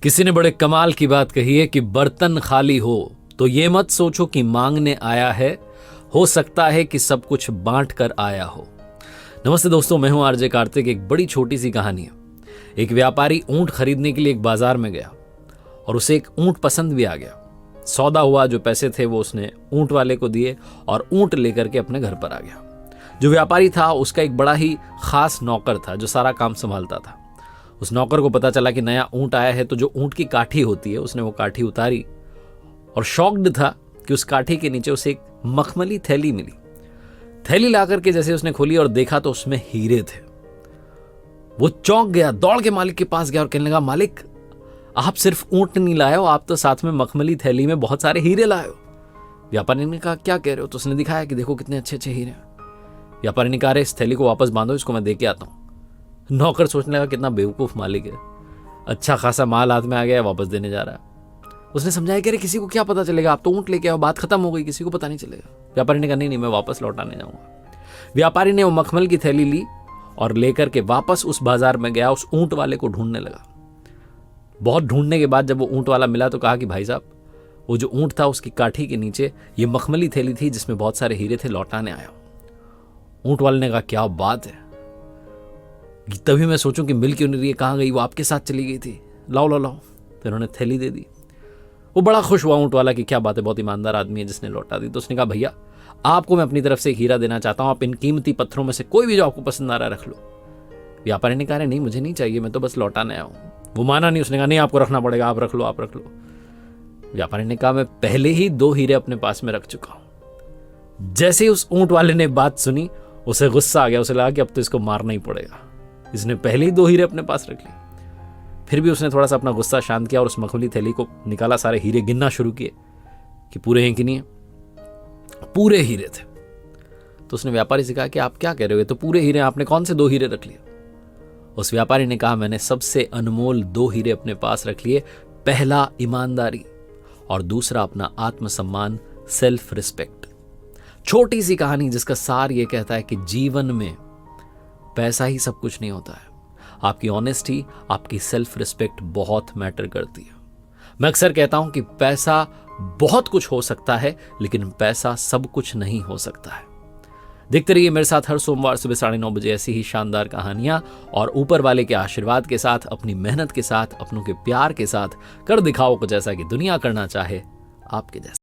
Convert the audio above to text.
किसी ने बड़े कमाल की बात कही है कि बर्तन खाली हो तो ये मत सोचो कि मांगने आया है, हो सकता है कि सब कुछ बांट कर आया हो। नमस्ते दोस्तों, मैं हूं आरजे कार्तिक। एक बड़ी छोटी सी कहानी है। एक व्यापारी ऊंट खरीदने के लिए एक बाजार में गया और उसे एक ऊंट पसंद भी आ गया। सौदा हुआ, जो पैसे थे वो उसने ऊंट वाले को दिए और ऊंट लेकर के अपने घर पर आ गया। जो व्यापारी था उसका एक बड़ा ही खास नौकर था जो सारा काम संभालता था। उस नौकर को पता चला कि नया ऊंट आया है, तो जो ऊंट की काठी होती है उसने वो काठी उतारी और शॉक्ड था कि उस काठी के नीचे उसे एक मखमली थैली मिली। थैली लाकर के जैसे उसने खोली और देखा तो उसमें हीरे थे। वो चौंक गया, दौड़ के मालिक के पास गया और कहने लगा, मालिक आप सिर्फ ऊंट नहीं लाए हो, आप तो साथ में मखमली थैली में बहुत सारे हीरे लाए हो। व्यापारी ने कहा, क्या कह रहे हो? तो उसने दिखाया कि देखो कितने अच्छे अच्छे हीरे। व्यापारी ने कहा, इस थैली को वापस बांधो, इसको मैं दे के आता हूं। नौकर सोचने लगा कितना बेवकूफ मालिक है, अच्छा खासा माल हाथ में आ गया, वापस देने जा रहा है। उसने समझाया कि अरे किसी को क्या पता चलेगा, आप तो ऊंट लेके आओ, बात खत्म हो गई, किसी को पता नहीं चलेगा। व्यापारी ने कहा, नहीं मैं वापस लौटाने जाऊंगा। व्यापारी ने वो मखमल की थैली ली और लेकर के वापस उस बाजार में गया, उस ऊंट वाले को ढूंढने लगा। बहुत ढूंढने के बाद जब वो ऊंट वाला मिला तो कहा कि भाई साहब, वो जो ऊंट था उसकी काठी के नीचे ये मखमली थैली थी जिसमें बहुत सारे हीरे थे, लौटाने आया। ऊंट वाले ने कहा, क्या बात है, तभी मैं सोचूं कि मिल क्यों नहीं रही है, कहाँ गई, वो आपके साथ चली गई थी, लाओ लाओ लाओ। फिर उन्होंने थैली दे दी। वो बड़ा खुश हुआ ऊंट वाला कि क्या बात है, बहुत ईमानदार आदमी है जिसने लौटा दी। तो उसने कहा, भैया आपको मैं अपनी तरफ से एक हीरा देना चाहता हूं, आप इन कीमती पत्थरों में से कोई भी जो आपको पसंद आ रहा है रख लो। व्यापारी ने कहा, नहीं मुझे नहीं चाहिए, मैं तो बस लौटाने आया हूं। वो माना नहीं, उसने कहा, नहीं आपको रखना पड़ेगा, आप रख लो आप रख लो। व्यापारी ने कहा, मैं पहले ही 2 हीरे अपने पास में रख चुका हूं। जैसे ही उस ऊंट वाले ने बात सुनी उसे गुस्सा आ गया, उसे लगा कि अब तो इसको मारना ही पड़ेगा, इसने पहले ही 2 हीरे अपने पास रख लिए। फिर भी उसने थोड़ा सा अपना गुस्सा शांत किया और उस मखमली थैली को निकाला, सारे हीरे गिनना शुरू किए कि पूरे हैं कि नहीं है। पूरे हीरे थे। तो उसने व्यापारी से कहा कि आप क्या कह रहे हो, तो पूरे हीरे, आपने कौन से 2 हीरे रख लिए? उस व्यापारी ने कहा, मैंने सबसे अनमोल 2 हीरे अपने पास रख लिए। पहला ईमानदारी और दूसरा अपना आत्मसम्मान, सेल्फ रिस्पेक्ट। छोटी सी कहानी जिसका सार यह कहता है कि जीवन में पैसा ही सब कुछ नहीं होता है। आपकी ऑनेस्टी, आपकी सेल्फ रिस्पेक्ट बहुत मैटर करती है। मैं अक्सर कहता हूं कि पैसा बहुत कुछ हो सकता है, लेकिन पैसा सब कुछ नहीं हो सकता है। देखते रहिए मेरे साथ हर सोमवार सुबह 9:30 बजे ऐसी ही शानदार कहानियां, और ऊपर वाले के आशीर्वाद के साथ, अपनी मेहनत के साथ, अपनों के प्यार के साथ कर दिखाओ कुछ ऐसा कि दुनिया करना चाहे आपके जैसा।